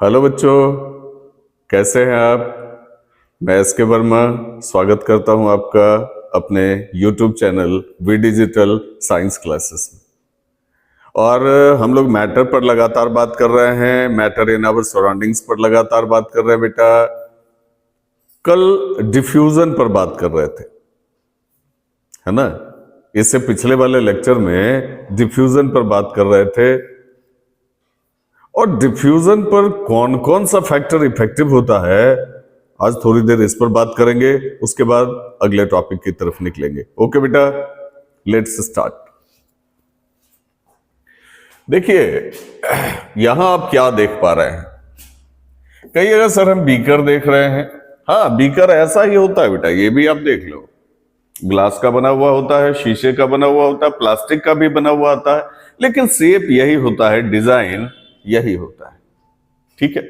Hello बच्चों, कैसे हैं आप। मैं एस के वर्मा स्वागत करता हूं आपका अपने YouTube channel V digital science classes में। और हम लोग मैटर पर लगातार बात कर रहे हैं, मैटर इन आवर सराउंडिंग्स पर लगातार बात कर रहे हैं बेटा। कल डिफ्यूजन पर बात कर रहे थे, है ना। इससे पिछले वाले लेक्चर में डिफ्यूजन पर बात कर रहे थे, और डिफ्यूजन पर कौन कौन सा फैक्टर इफेक्टिव होता है आज थोड़ी देर इस पर बात करेंगे। उसके बाद अगले टॉपिक की तरफ निकलेंगे। ओके बेटा, लेट्स स्टार्ट। देखिए, यहां आप क्या देख पा रहे हैं। कई जगह सर हम बीकर देख रहे हैं। हाँ, बीकर ऐसा ही होता है बेटा, ये भी आप देख लो। ग्लास का बना हुआ होता है, शीशे का बना हुआ होता है, प्लास्टिक का भी बना हुआ होता है, लेकिन शेप यही होता है, डिजाइन यही होता है। ठीक है,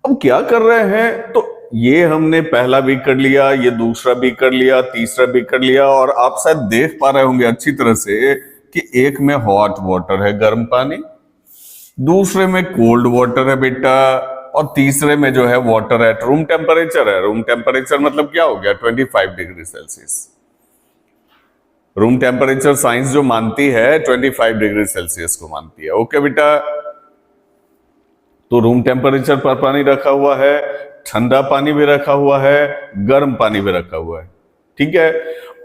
अब क्या कर रहे हैं, तो ये हमने पहला भी कर लिया, ये दूसरा भी कर लिया, तीसरा भी कर लिया, और आप शायद देख पा रहे होंगे अच्छी तरह से कि एक में हॉट वाटर है, गर्म पानी, दूसरे में कोल्ड वाटर है बेटा, और तीसरे में जो है वाटर एट रूम टेम्परेचर है। रूम टेम्परेचर मतलब क्या हो गया, 25 degree Celsius. Room temperature science जो मानती है 25 डिग्री सेल्सियस को मानती है। ओके बेटा, तो रूम टेम्परेचर पर पानी रखा हुआ है, ठंडा पानी भी रखा हुआ है, गर्म पानी भी रखा हुआ है। ठीक है,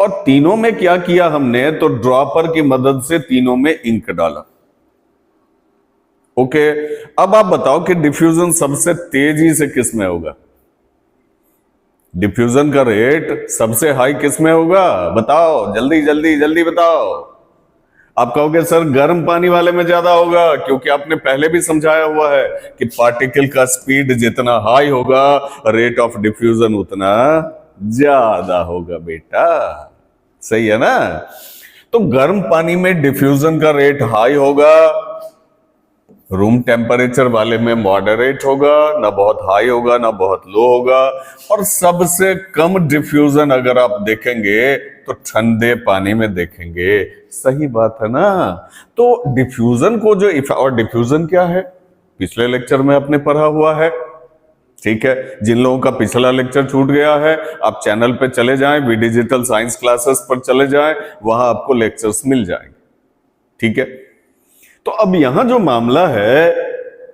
और तीनों में क्या किया हमने, तो ड्रॉपर की मदद से तीनों में इंक डाला। ओके, अब आप बताओ कि डिफ्यूजन सबसे तेजी से किस में होगा। डिफ्यूजन का रेट सबसे हाई किस में होगा, बताओ जल्दी जल्दी जल्दी बताओ। आप कहोगे सर गर्म पानी वाले में ज्यादा होगा, क्योंकि आपने पहले भी समझाया हुआ है कि पार्टिकल का स्पीड जितना हाई होगा, रेट ऑफ डिफ्यूजन उतना ज्यादा होगा बेटा। सही है ना। तो गर्म पानी में डिफ्यूजन का रेट हाई होगा, रूम टेम्परेचर वाले में मॉडरेट होगा, ना बहुत हाई होगा ना बहुत लो होगा। और सबसे कम डिफ्यूजन अगर आप देखेंगे तो ठंडे पानी में देखेंगे। सही बात है ना। तो डिफ्यूजन को जो और डिफ्यूजन क्या है, पिछले लेक्चर में आपने पढ़ा हुआ है। ठीक है, जिन लोगों का पिछला लेक्चर छूट गया है, आप चैनल पे चले जाएं, वी डिजिटल साइंस क्लासेस पर चले जाएं, वहां आपको लेक्चर्स मिल जाएंगे। ठीक है, तो अब यहां जो मामला है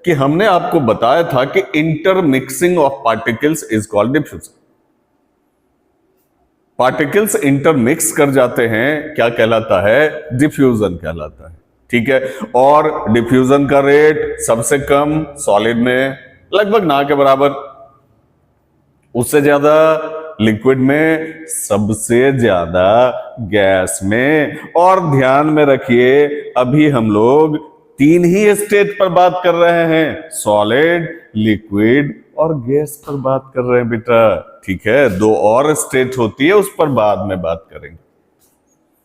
कि हमने आपको बताया था कि intermixing of particles is called diffusion. Particles intermix कर जाते हैं, क्या कहलाता है, डिफ्यूजन कहलाता है। ठीक है, और डिफ्यूजन का रेट सबसे कम सॉलिड में लगभग ना के बराबर, उससे ज्यादा लिक्विड में, सबसे ज्यादा गैस में। और ध्यान में रखिए, अभी हम लोग तीन ही स्टेट पर बात कर रहे हैं, सॉलिड, लिक्विड और गैस पर बात कर रहे हैं बेटा। ठीक है, दो और स्टेट होती है, उस पर बाद में बात करेंगे।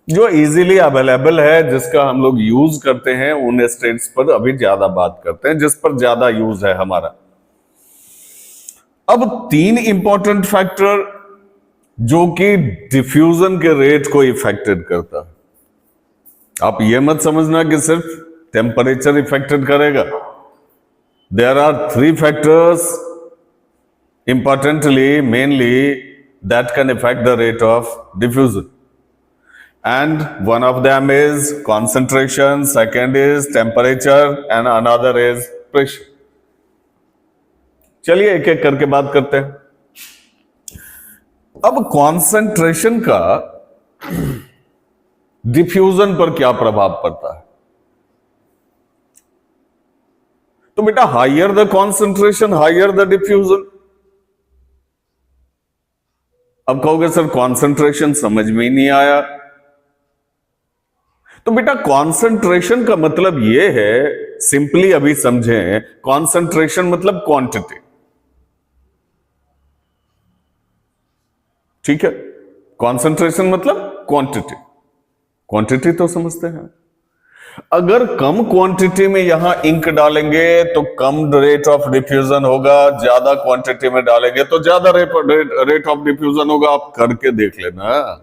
जो इजीली अवेलेबल है, जिसका हम लोग यूज करते हैं, उन स्टेट्स पर अभी ज्यादा बात करते हैं, जिस पर ज्यादा यूज है हमारा। अब तीन इंपॉर्टेंट फैक्टर जो कि डिफ्यूजन के रेट को इफेक्टेड करता है। आप ये मत समझना कि सिर्फ टेम्परेचर इफेक्टेड करेगा। There are three factors importantly, mainly, that can affect the rate of diffusion, and one of them is concentration, second is temperature, and another is pressure. चलिए एक एक करके बात करते हैं। अब कॉन्सेंट्रेशन का डिफ्यूजन पर क्या प्रभाव पड़ता है, तो बेटा higher the concentration higher the diffusion. अब कहोगे सर कॉन्सेंट्रेशन समझ में ही नहीं आया, तो बेटा कॉन्सेंट्रेशन का मतलब यह है, सिंपली अभी समझें, कॉन्सेंट्रेशन मतलब क्वांटिटी। ठीक है, कॉन्सेंट्रेशन मतलब क्वांटिटी। क्वांटिटी तो समझते हैं। अगर कम क्वांटिटी में यहां इंक डालेंगे तो कम रेट ऑफ डिफ्यूजन होगा, ज्यादा क्वांटिटी में डालेंगे तो ज्यादा रेट ऑफ डिफ्यूजन होगा। आप करके देख लेना।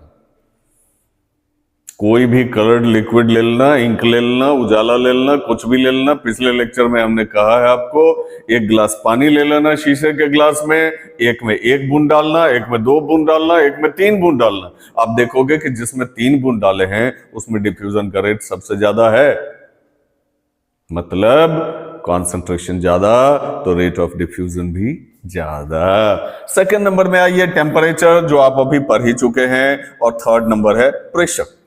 कोई भी कलर्ड लिक्विड ले लेना, इंक ले लेना, उजाला ले लेना, कुछ भी ले लेना। पिछले लेक्चर में हमने कहा है आपको, एक गिलास पानी ले लेना शीशे के गिलास में, एक में 1 बूंद डालना, एक में 2 बूंद डालना, एक में 3 बूंद डालना। आप देखोगे कि जिसमें 3 बूंद डाले हैं उसमें डिफ्यूजन का रेट सबसे ज्यादा है, मतलब कॉन्सेंट्रेशन ज्यादा तो रेट ऑफ डिफ्यूजन भी ज्यादा। सेकंड नंबर में आइए टेम्परेचर, जो आप अभी पढ़ ही चुके हैं, और थर्ड नंबर है प्रेशर।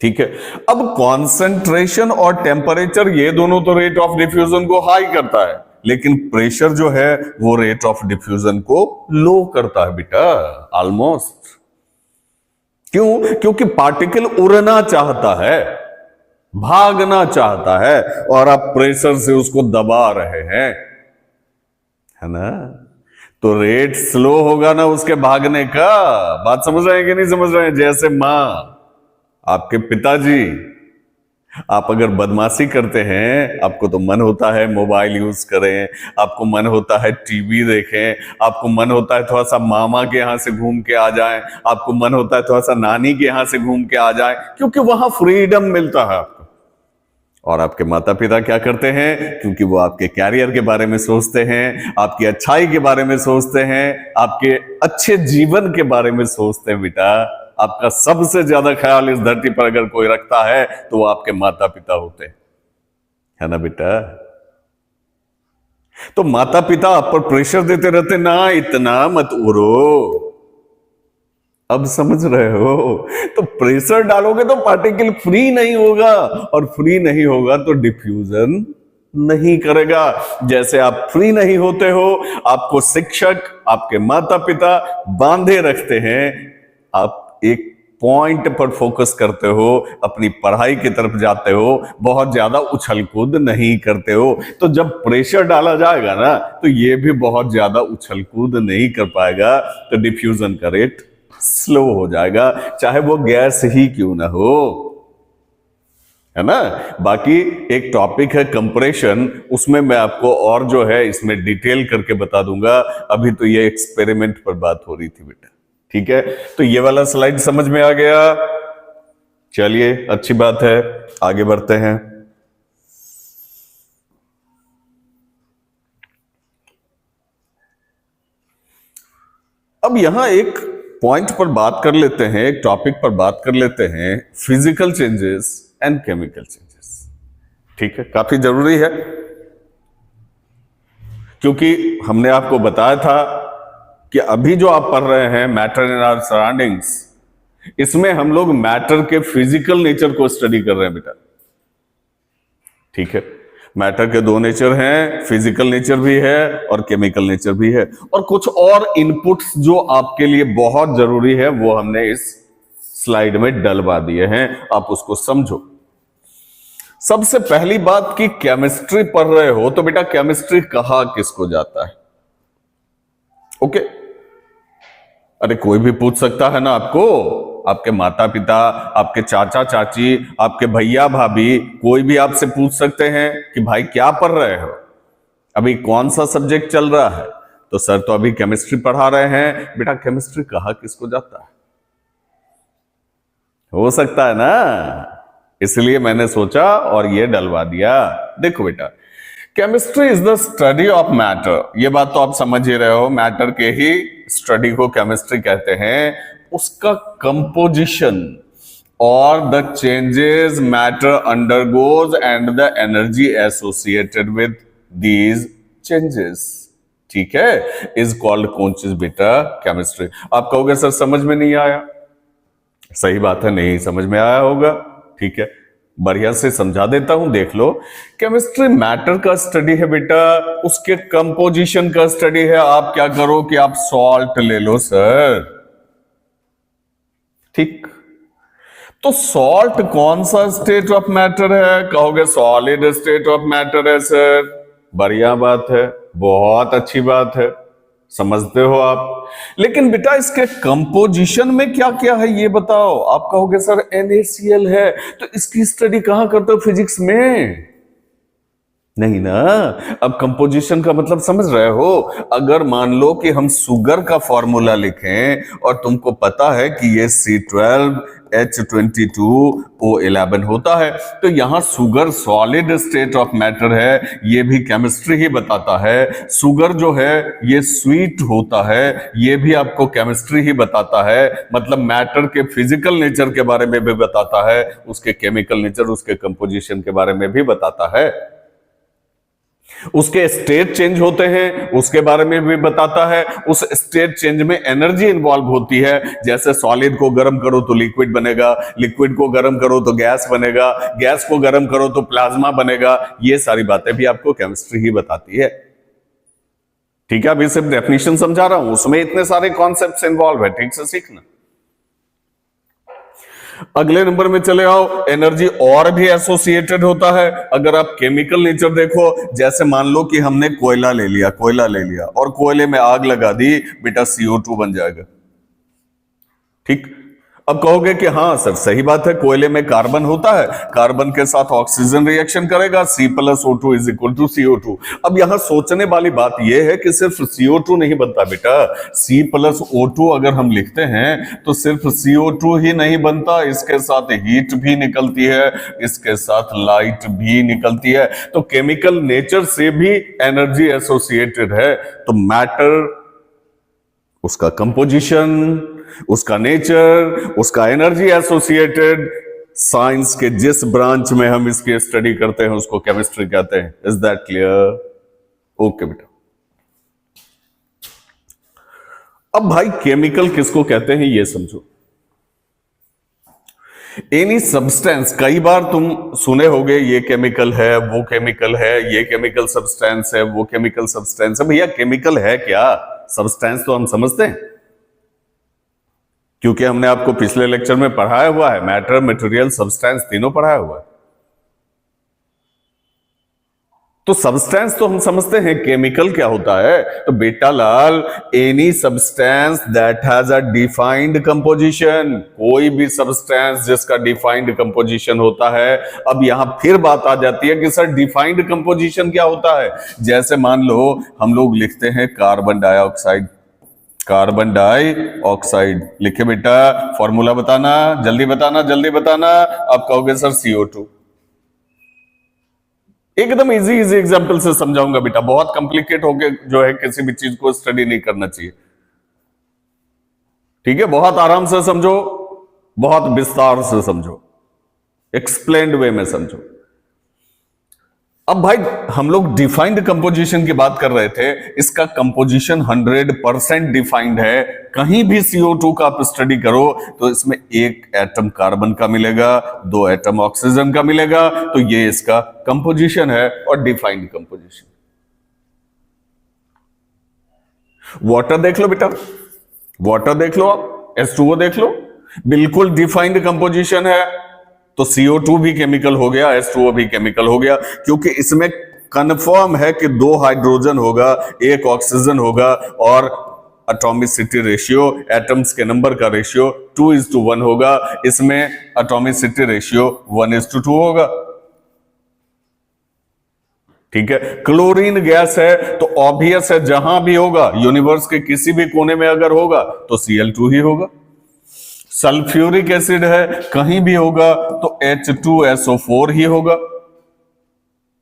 ठीक है, अब कॉन्सेंट्रेशन और टेम्परेचर ये दोनों तो रेट ऑफ डिफ्यूजन को हाई करता है, लेकिन प्रेशर जो है वो रेट ऑफ डिफ्यूजन को लो करता है बेटा, ऑलमोस्ट। क्यों? क्योंकि पार्टिकल उड़ना चाहता है, भागना चाहता है, और आप प्रेशर से उसको दबा रहे हैं, है ना? तो रेट स्लो होगा ना उसके भागने का। बात समझ रहे हैं कि नहीं समझ रहे हैं? जैसे मां, आपके पिताजी, आप अगर बदमाशी करते हैं, आपको तो मन होता है मोबाइल यूज करें, आपको मन होता है टीवी देखें, आपको मन होता है थोड़ा सा मामा के यहां से घूम के आ जाएं, आपको मन होता है थोड़ा सा नानी के यहां से घूम के आ जाएं, क्योंकि वहां फ्रीडम मिलता है आपको। और आपके माता पिता क्या करते हैं? क्योंकि वो आपके कैरियर के बारे में सोचते हैं, आपकी अच्छाई के बारे में सोचते हैं, आपके अच्छे जीवन के बारे में सोचते हैं बेटा। आपका सबसे ज्यादा ख्याल इस धरती पर अगर कोई रखता है तो वो आपके माता पिता होते हैं, है ना बेटा? तो माता पिता आप पर प्रेशर देते रहते, ना इतना मत उड़ो। अब समझ रहे हो? तो प्रेशर डालोगे तो पार्टिकल फ्री नहीं होगा, और फ्री नहीं होगा तो डिफ्यूजन नहीं करेगा। जैसे आप फ्री नहीं होते हो, आपको शिक्षक, आपके माता पिता बांधे रखते हैं, आप एक पॉइंट पर फोकस करते हो, अपनी पढ़ाई की तरफ जाते हो, बहुत ज्यादा उछल कूद नहीं करते हो। तो जब प्रेशर डाला जाएगा ना, तो ये भी बहुत ज्यादा उछल कूद नहीं कर पाएगा, तो डिफ्यूजन का रेट स्लो हो जाएगा, चाहे वो गैस ही क्यों ना हो, है ना? बाकी एक टॉपिक है कंप्रेशन, उसमें मैं आपको और जो है इसमें डिटेल करके बता दूंगा। अभी तो ये एक्सपेरिमेंट पर बात हो रही थी बेटा, ठीक है? तो ये वाला स्लाइड समझ में आ गया? चलिए, अच्छी बात है, आगे बढ़ते हैं। अब यहां एक पॉइंट पर बात कर लेते हैं, एक टॉपिक पर बात कर लेते हैं, physical changes and chemical changes. ठीक है, काफी जरूरी है, क्योंकि हमने आपको बताया था कि अभी जो आप पढ़ रहे हैं मैटर इन आवर सराउंडिंग्स, इसमें हम लोग मैटर के फिजिकल नेचर को स्टडी कर रहे हैं बेटा। ठीक है, मैटर के 2 नेचर हैं, फिजिकल नेचर भी है और केमिकल नेचर भी है, और कुछ और इनपुट्स जो आपके लिए बहुत जरूरी है वो हमने इस स्लाइड में डलवा दिए हैं, आप उसको समझो। सबसे पहली बात कि केमिस्ट्री पढ़ रहे हो तो बेटा केमिस्ट्री कहा किसको जाता है? ओके, अरे कोई भी पूछ सकता है ना आपको, आपके माता पिता, आपके चाचा चाची, आपके भैया भाभी, कोई भी आपसे पूछ सकते हैं कि भाई क्या पढ़ रहे हो, अभी कौन सा सब्जेक्ट चल रहा है? तो सर तो अभी केमिस्ट्री पढ़ा रहे हैं। बेटा केमिस्ट्री कहा किसको जाता है? हो सकता है ना, इसलिए मैंने सोचा और ये डलवा दिया। देखो बेटा, chemistry is the study of matter, ये बात तो आप समझ ही रहे हो, मैटर के ही स्टडी को केमिस्ट्री कहते हैं। उसका कंपोजिशन और the changes matter undergoes and the energy associated with these changes, ठीक है, इज कॉल्ड कौन चीज बेटा? केमिस्ट्री। आप कहोगे सर समझ में नहीं आया, सही बात है, नहीं समझ में आया होगा, ठीक है, बढ़िया से समझा देता हूं, देख लो। केमिस्ट्री मैटर का स्टडी है बेटा, उसके कंपोजिशन का स्टडी है। आप क्या करो कि आप सॉल्ट ले लो सर, ठीक, तो सॉल्ट कौन सा स्टेट ऑफ मैटर है? कहोगे सॉलिड स्टेट ऑफ मैटर है सर, बढ़िया बात है, बहुत अच्छी बात है, समझते हो आप। लेकिन बेटा इसके कंपोजिशन में क्या क्या है ये बताओ। आप कहोगे सर NaCl है, तो इसकी स्टडी कहां करते हो? फिजिक्स में नहीं ना। अब कंपोजिशन का मतलब समझ रहे हो? अगर मान लो कि हम शुगर का फॉर्मूला लिखें और तुमको पता है कि ये C12H22O11 होता है, तो यहां sugar solid state of matter है, ये भी केमिस्ट्री ही बताता है। शुगर जो है ये स्वीट होता है, ये भी आपको केमिस्ट्री ही बताता है। मतलब मैटर के फिजिकल नेचर के बारे में भी बताता है, उसके केमिकल नेचर, उसके कंपोजिशन के बारे में भी बताता है। उसके स्टेट चेंज होते हैं उसके बारे में भी बताता है। उस स्टेट चेंज में एनर्जी इंवॉल्व होती है, जैसे सॉलिड को गर्म करो तो लिक्विड बनेगा, लिक्विड को गर्म करो तो गैस बनेगा, गैस को गर्म करो तो प्लाज्मा बनेगा। ये सारी बातें भी आपको केमिस्ट्री ही बताती है। ठीक है, अभी सिर्फ डेफिनेशन समझा रहा हूं, उसमें इतने सारे कॉन्सेप्ट्स इन्वॉल्व है, ठीक से सीखना। अगले नंबर में चले आओ। एनर्जी और भी एसोसिएटेड होता है। अगर आप केमिकल नेचर देखो, जैसे मान लो कि हमने कोयला ले लिया और कोयले में आग लगा दी, बेटा CO2 बन जाएगा। ठीक। अब कहोगे कि हाँ सर सही बात है, कोयले में कार्बन होता है, कार्बन के साथ ऑक्सीजन रिएक्शन करेगा, C+O2 is equal to CO2। अब यहां सोचने वाली बात यह है कि सिर्फ CO2 नहीं बनता बेटा। C+O2 अगर हम लिखते हैं तो सिर्फ CO2 ही नहीं बनता, इसके साथ हीट भी निकलती है, इसके साथ लाइट भी निकलती है। तो केमिकल नेचर से भी एनर्जी एसोसिएटेड है। तो मैटर, उसका कंपोजिशन, उसका नेचर, उसका एनर्जी एसोसिएटेड, साइंस के जिस ब्रांच में हम इसकी स्टडी करते हैं उसको केमिस्ट्री कहते हैं। Is that clear? ओके बेटा। अब भाई केमिकल किसको कहते हैं ये समझो। एनी सब्सटेंस, कई बार तुम सुने होगे ये केमिकल है, वो केमिकल है, ये केमिकल सब्सटेंस है, वो केमिकल सब्सटेंस है। भैया केमिकल है क्या? सब्सटेंस तो हम समझते हैं, क्योंकि हमने आपको पिछले लेक्चर में पढ़ाया हुआ है, मैटर, मटेरियल, सब्सटेंस तीनों पढ़ाया हुआ है। तो सब्सटेंस तो हम समझते हैं, केमिकल क्या होता है? तो बेटा लाल, any substance that has a defined composition, कोई भी सब्सटेंस जिसका डिफाइंड कंपोजिशन होता है। अब यहां फिर बात आ जाती है कि सर डिफाइंड कंपोजिशन क्या होता है? जैसे मान लो हम लोग लिखते हैं कार्बन डाइऑक्साइड, कार्बन डाइऑक्साइड लिखे बेटा, फॉर्मूला बताना, जल्दी बताना, जल्दी बताना। आप कहोगे सर CO2। एकदम इजी इजी एग्जांपल से समझाऊंगा बेटा, बहुत कॉम्प्लिकेट होके जो है किसी भी चीज को स्टडी नहीं करना चाहिए। ठीक है, बहुत आराम से समझो, बहुत विस्तार से समझो, एक्सप्लेन्ड वे में समझो। अब भाई हम लोग डिफाइंड कंपोजिशन की बात कर रहे थे, इसका कंपोजिशन 100% डिफाइंड है। कहीं भी CO2 का आप स्टडी करो तो इसमें एक एटम कार्बन का मिलेगा, 2 एटम ऑक्सीजन का मिलेगा, तो ये इसका कंपोजिशन है और डिफाइंड कंपोजिशन। वाटर देख लो बेटा, वाटर देख लो, आप H2O देख लो, बिल्कुल डिफाइंड कंपोजिशन है। तो CO2 भी केमिकल हो गया, H2O भी केमिकल हो गया, क्योंकि इसमें कंफर्म है कि 2 हाइड्रोजन होगा, 1 ऑक्सीजन होगा, और एटॉमिसिटी रेशियो, एटम्स के नंबर का रेशियो 2:1 होगा। इसमें एटॉमिसिटी रेशियो 1:2 होगा। ठीक है, क्लोरीन गैस है तो ऑब्वियस है जहां भी होगा, यूनिवर्स के किसी भी कोने में अगर होगा तो Cl2 ही होगा। सल्फ्यूरिक एसिड है, कहीं भी होगा तो H2SO4 ही होगा।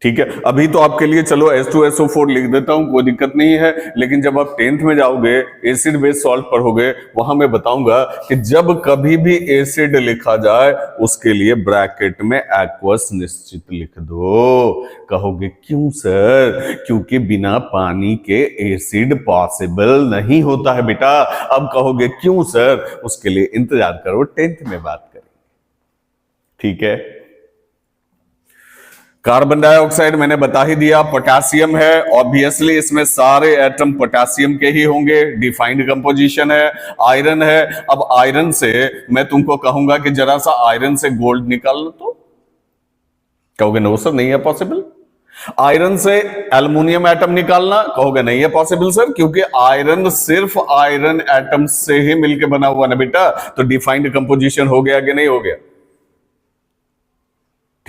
ठीक है, अभी तो आपके लिए चलो H2SO4 लिख देता हूं, कोई दिक्कत नहीं है, लेकिन जब आप 10th में जाओगे, एसिड बेस सॉल्ट पढ़ोगे, वहां मैं बताऊंगा कि जब कभी भी एसिड लिखा जाए उसके लिए ब्रैकेट में एक्वस निश्चित लिख दो। कहोगे क्यों सर? क्योंकि बिना पानी के एसिड पॉसिबल नहीं होता है बेटा। अब कहोगे क्यों सर? उसके लिए इंतजार करो, 10th में बात करेंगे। ठीक है, कार्बन डाइऑक्साइड मैंने बता ही दिया, पोटेशियम है, ऑब्वियसली इसमें सारे एटम पोटेशियम के ही होंगे, डिफाइंड कंपोजिशन है। आयरन है, अब आयरन से मैं तुमको कहूंगा कि जरा सा आयरन से गोल्ड निकाल लो, तो कहोगे नो सर नहीं है पॉसिबल। आयरन से एल्युमिनियम एटम निकालना, कहोगे नहीं है पॉसिबल सर, क्योंकि आयरन सिर्फ आयरन एटम से ही मिलकर बना हुआ ना बेटा। तो डिफाइंड कंपोजिशन हो गया कि नहीं हो गया?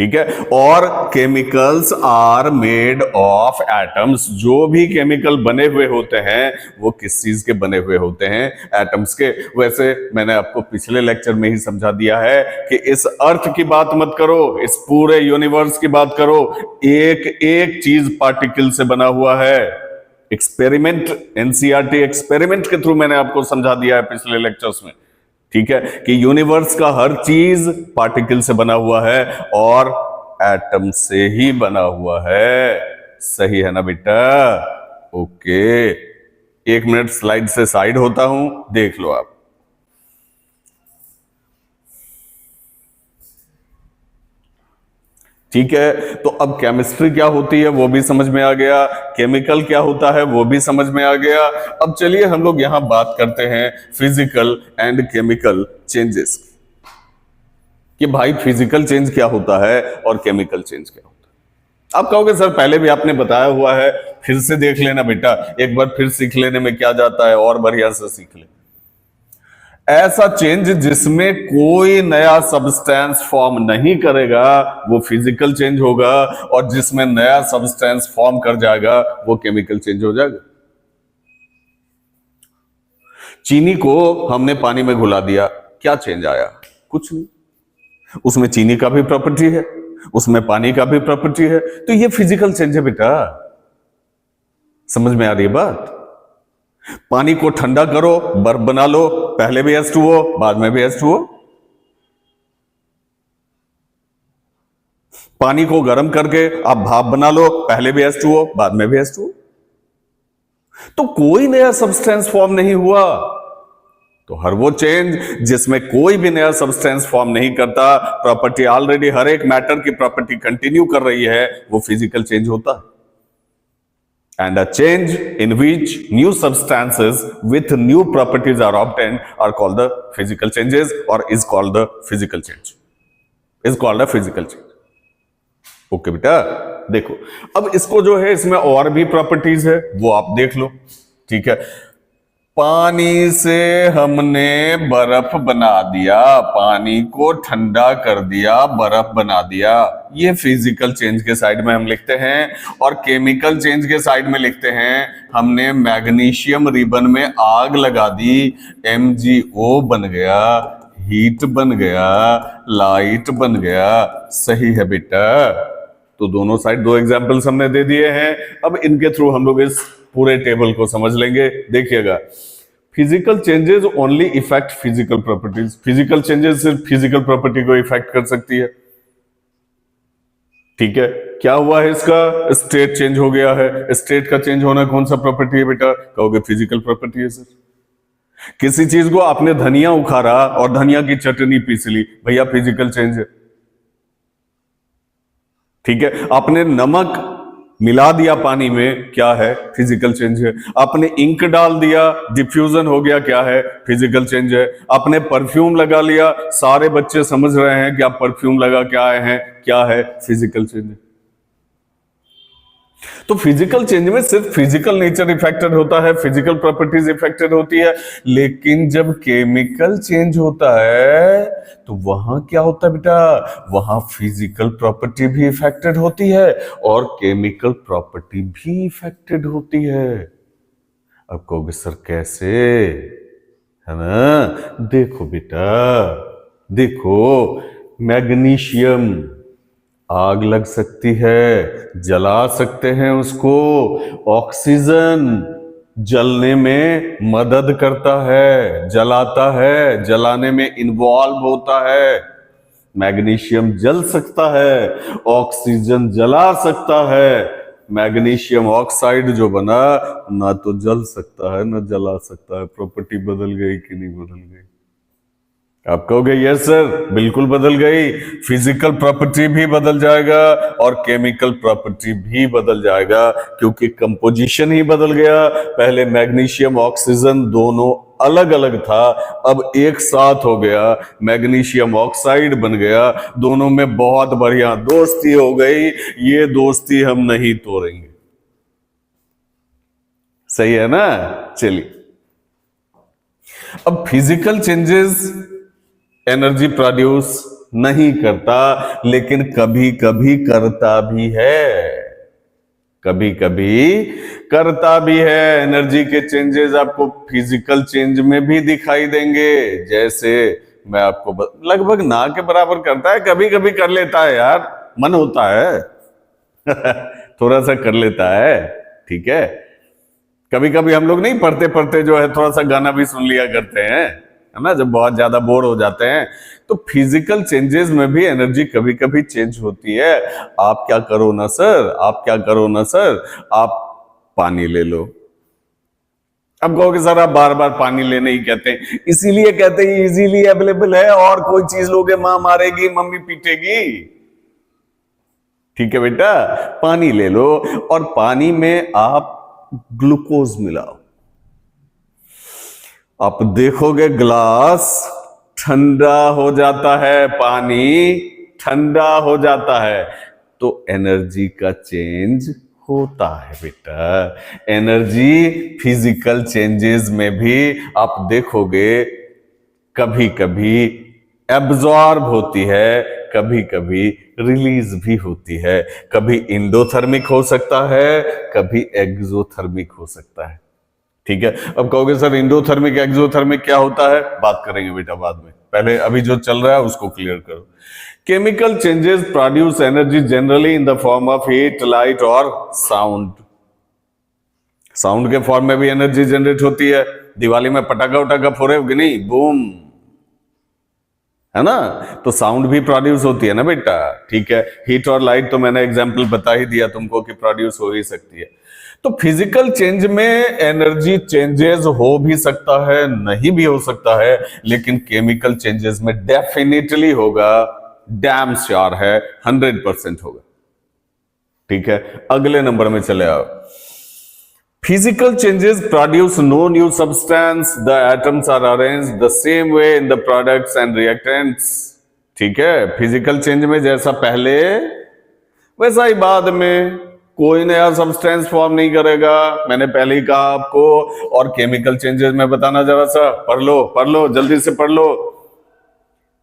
ठीक है। और chemicals are made of atoms, जो भी केमिकल बने हुए होते हैं वो किस चीज के बने हुए होते हैं? एटम्स के। वैसे मैंने आपको पिछले लेक्चर में ही समझा दिया है कि इस अर्थ की बात मत करो, इस पूरे यूनिवर्स की बात करो, एक एक चीज पार्टिकल से बना हुआ है। एक्सपेरिमेंट, एनसीईआरटी एक्सपेरिमेंट के थ्रू मैंने आपको समझा दिया है पिछले लेक्चर्स में, ठीक है, कि यूनिवर्स का हर चीज पार्टिकल से बना हुआ है और एटम से ही बना हुआ है। सही है ना बेटा? ओके, 1 मिनट स्लाइड से साइड होता हूं, देख लो आप। ठीक है, तो अब केमिस्ट्री क्या होती है वो भी समझ में आ गया, केमिकल क्या होता है वो भी समझ में आ गया। अब चलिए हम लोग यहां बात करते हैं फिजिकल एंड केमिकल चेंजेस, कि भाई फिजिकल चेंज क्या होता है और केमिकल चेंज क्या होता है। आप कहोगे सर पहले भी आपने बताया हुआ है, फिर से देख लेना बेटा, एक बार फिर सीख लेने में क्या जाता है, और बढ़िया से सीख ले। ऐसा चेंज जिसमें कोई नया सब्सटेंस फॉर्म नहीं करेगा वो फिजिकल चेंज होगा, और जिसमें नया सब्सटेंस फॉर्म कर जाएगा वो केमिकल चेंज हो जाएगा। चीनी को हमने पानी में घुला दिया, क्या चेंज आया? कुछ नहीं। उसमें चीनी का भी प्रॉपर्टी है, उसमें पानी का भी प्रॉपर्टी है, तो ये फिजिकल चेंज है बेटा। समझ में आ रही है बात? पानी को ठंडा करो, बर्फ बना लो, पहले भी H2O बाद में भी H2O। पानी को गर्म करके आप भाप बना लो, पहले भी H2O बाद में भी H2O। तो कोई नया सब्सटेंस फॉर्म नहीं हुआ। तो हर वो चेंज जिसमें कोई भी नया सब्सटेंस फॉर्म नहीं करता, प्रॉपर्टी ऑलरेडी हर एक मैटर की प्रॉपर्टी कंटिन्यू कर रही है, वो फिजिकल चेंज होता है। And a change in which new substances with new properties are obtained are called the physical changes, or is called the physical change, is called a physical change. Okay बेटा, देखो अब इसको जो है इसमें और भी प्रॉपर्टीज है वो आप देख लो, ठीक है। पानी से हमने बर्फ बना दिया, पानी को ठंडा कर दिया, बर्फ बना दिया, ये फिजिकल चेंज के साइड में हम लिखते हैं। और केमिकल चेंज के साइड में लिखते हैं हमने मैग्नीशियम रिबन में आग लगा दी, MgO बन गया, हीट बन गया, लाइट बन गया। सही है बेटा? तो दोनों साइड दो एग्जाम्पल्स हमने दे दिए हैं। अब इनके थ्रू हम लोग इस पूरे टेबल को समझ लेंगे। देखिएगा, physical changes only effect physical properties, physical changes सिर्फ फिजिकल प्रॉपर्टी को इफेक्ट कर सकती है, ठीक है। क्या हुआ है इसका? स्टेट चेंज हो गया है। स्टेट का चेंज होना कौन सा प्रॉपर्टी है बेटा? कहोगे फिजिकल प्रॉपर्टी है सर। किसी चीज को आपने धनिया उखाड़ा और धनिया की चटनी पीस ली, भैया फिजिकल चेंज है, ठीक है। आपने नमक मिला दिया पानी में, क्या है? फिजिकल चेंज है। आपने इंक डाल दिया, डिफ्यूजन हो गया, क्या है? फिजिकल चेंज है। आपने परफ्यूम लगा लिया, सारे बच्चे समझ रहे हैं कि आप परफ्यूम लगा के आए हैं, क्या है? फिजिकल चेंज है। तो फिजिकल चेंज में सिर्फ फिजिकल नेचर इफेक्टेड होता है, फिजिकल प्रॉपर्टीज इफेक्टेड होती है। लेकिन जब केमिकल चेंज होता है तो वहां क्या होता है बेटा? वहां फिजिकल प्रॉपर्टी भी इफेक्टेड होती है और केमिकल प्रॉपर्टी भी इफेक्टेड होती है। अब कहोगे सर कैसे? है ना? देखो बेटा, देखो, मैग्नीशियम आग लग सकती है, जला सकते हैं उसको। ऑक्सीजन जलने में मदद करता है, जलाता है, जलाने में इन्वॉल्व होता है। मैग्नीशियम जल सकता है, ऑक्सीजन जला सकता है। मैग्नीशियम ऑक्साइड जो बना, ना तो जल सकता है ना जला सकता है। प्रॉपर्टी बदल गई कि नहीं बदल गई? आप कहोगे यस सर, बिल्कुल बदल गई। फिजिकल प्रॉपर्टी भी बदल जाएगा और केमिकल प्रॉपर्टी भी बदल जाएगा, क्योंकि कंपोजिशन ही बदल गया। पहले मैग्नीशियम ऑक्सीजन दोनों अलग अलग था, अब एक साथ हो गया, मैग्नीशियम ऑक्साइड बन गया। दोनों में बहुत बढ़िया दोस्ती हो गई। ये दोस्ती हम नहीं तोड़ेंगे। सही है ना? चलिए, अब फिजिकल चेंजेस एनर्जी प्रोड्यूस नहीं करता, लेकिन कभी कभी करता भी है, कभी कभी करता भी है। एनर्जी के चेंजेस आपको फिजिकल चेंज में भी दिखाई देंगे। जैसे मैं आपको लगभग ना के बराबर करता है, कभी कभी कर लेता है यार, मन होता है थोड़ा सा कर लेता है, ठीक है। कभी कभी हम लोग नहीं पढ़ते पढ़ते जो है थोड़ा सा गाना भी सुन लिया करते हैं, है ना, जब बहुत ज्यादा बोर हो जाते हैं। तो फिजिकल चेंजेस में भी एनर्जी कभी कभी चेंज होती है। आप क्या करो ना सर, आप क्या करो ना सर, आप पानी ले लो। अब कहोगे सर आप बार बार पानी लेने ही कहते हैं, इसीलिए कहते हैं इजीली अवेलेबल है, और कोई चीज लोगे मां मारेगी, मम्मी पीटेगी। ठीक है बेटा, पानी ले लो, और पानी में आप ग्लूकोज मिलाओ। आप देखोगे ग्लास ठंडा हो जाता है, पानी ठंडा हो जाता है, तो एनर्जी का चेंज होता है बेटा। एनर्जी फिजिकल चेंजेस में भी आप देखोगे कभी कभी एब्जॉर्ब होती है, कभी कभी रिलीज भी होती है। कभी इंडोथर्मिक हो सकता है, कभी एक्सोथर्मिक हो सकता है, ठीक है। अब कहोगे सर इंडोथर्मिक एक्सोथर्मिक क्या होता है, बात करेंगे बेटा बाद में, पहले अभी जो चल रहा है उसको क्लियर करो। Chemical changes produce energy generally in the form of heat, light और साउंड। साउंड के फॉर्म में भी एनर्जी जनरेट होती है। दिवाली में पटाखा उटाखा फोड़े नहीं, बूम, है ना, तो साउंड भी प्रोड्यूस होती है ना बेटा, ठीक है। हीट और लाइट तो मैंने एग्जांपल बता ही दिया तुमको कि प्रोड्यूस हो ही सकती है। तो फिजिकल चेंज में एनर्जी चेंजेस हो भी सकता है, नहीं भी हो सकता है, लेकिन केमिकल चेंजेस में डेफिनेटली होगा, डैम श्योर है, 100% होगा, ठीक है। अगले नंबर में चले आओ। Physical changes produce no new substance. The atoms are arranged the same way in the products and reactants. ठीक है, फिजिकल चेंज में जैसा पहले वैसा ही बाद में, कोई नया सब्सटेंस फॉर्म नहीं करेगा, मैंने पहले ही कहा आपको। और केमिकल चेंजेस में बताना, जरा सा पढ़ लो जल्दी से पढ़ लो।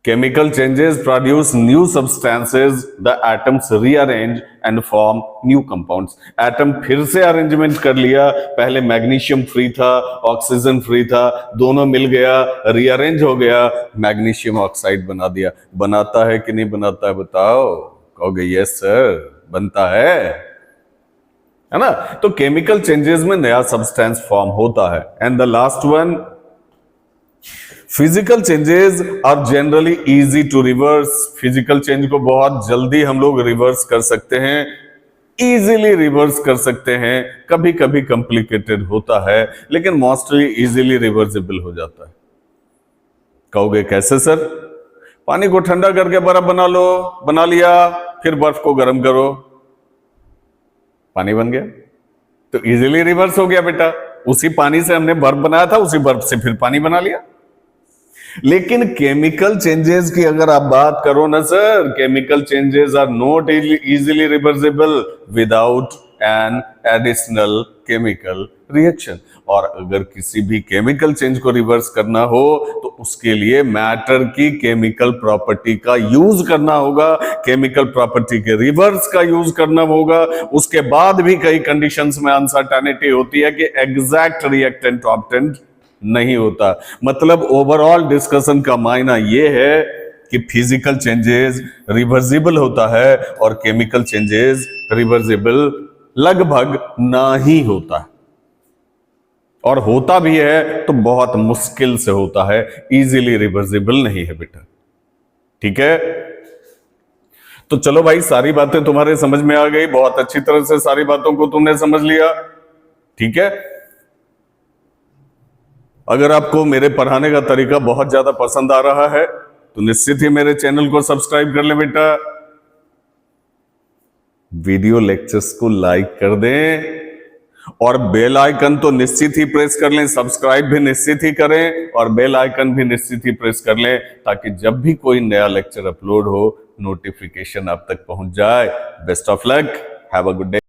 Chemical changes produce new substances. The atoms rearrange and form new compounds. Atom फिर से अरेंजमेंट कर लिया, पहले मैग्नीशियम फ्री था, ऑक्सीजन फ्री था, दोनों मिल गया, रीअरेंज हो गया, मैग्नीशियम ऑक्साइड बना दिया। बनाता है कि नहीं बनाता है बताओ, कहोगे यस सर बनता है ना। तो केमिकल चेंजेस में नया सब्सटेंस फॉर्म होता है। And the last one, physical changes are generally easy to reverse. Physical change को बहुत जल्दी हम लोग रिवर्स कर सकते हैं, इजीली रिवर्स कर सकते हैं। कभी कभी कॉम्प्लिकेटेड होता है, लेकिन मोस्टली इजीली रिवर्सिबल हो जाता है। कहोगे कैसे सर, पानी को ठंडा करके बर्फ बना लो, बना लिया, फिर बर्फ को गर्म करो, पानी बन गया, तो इजीली रिवर्स हो गया बेटा। उसी पानी से हमने बर्फ बनाया था, उसी बर्फ से फिर पानी बना लिया। लेकिन केमिकल चेंजेस की अगर आप बात करो ना sir, chemical changes are not easily reversible without an additional chemical reaction. और अगर किसी भी केमिकल चेंज को रिवर्स करना हो तो उसके लिए मैटर की केमिकल प्रॉपर्टी का यूज करना होगा, केमिकल प्रॉपर्टी के रिवर्स का यूज करना होगा। उसके बाद भी कई कंडीशंस में अनसर्टेनिटी होती है कि एग्जैक्ट रिएक्टेंट ऑब्टेंट नहीं होता। मतलब ओवरऑल डिस्कशन का मायना यह है कि फिजिकल चेंजेस रिवर्सिबल होता है और केमिकल चेंजेस रिवर्सिबल लगभग ना ही होता है, और होता भी है तो बहुत मुश्किल से होता है, इजीली रिवर्सिबल नहीं है बेटा, ठीक है। तो चलो भाई, सारी बातें तुम्हारे समझ में आ गई, बहुत अच्छी तरह से सारी बातों को तुमने समझ लिया, ठीक है। अगर आपको मेरे पढ़ाने का तरीका बहुत ज्यादा पसंद आ रहा है तो निश्चित ही मेरे चैनल को सब्सक्राइब कर ले बेटा, वीडियो लेक्चर्स को लाइक कर दें, और बेल आइकन तो निश्चित ही प्रेस कर लें, सब्सक्राइब भी निश्चित ही करें और बेल आइकन भी निश्चित ही प्रेस कर लें, ताकि जब भी कोई नया लेक्चर अपलोड हो नोटिफिकेशन आप तक पहुंच जाए। Best of luck, have a good day.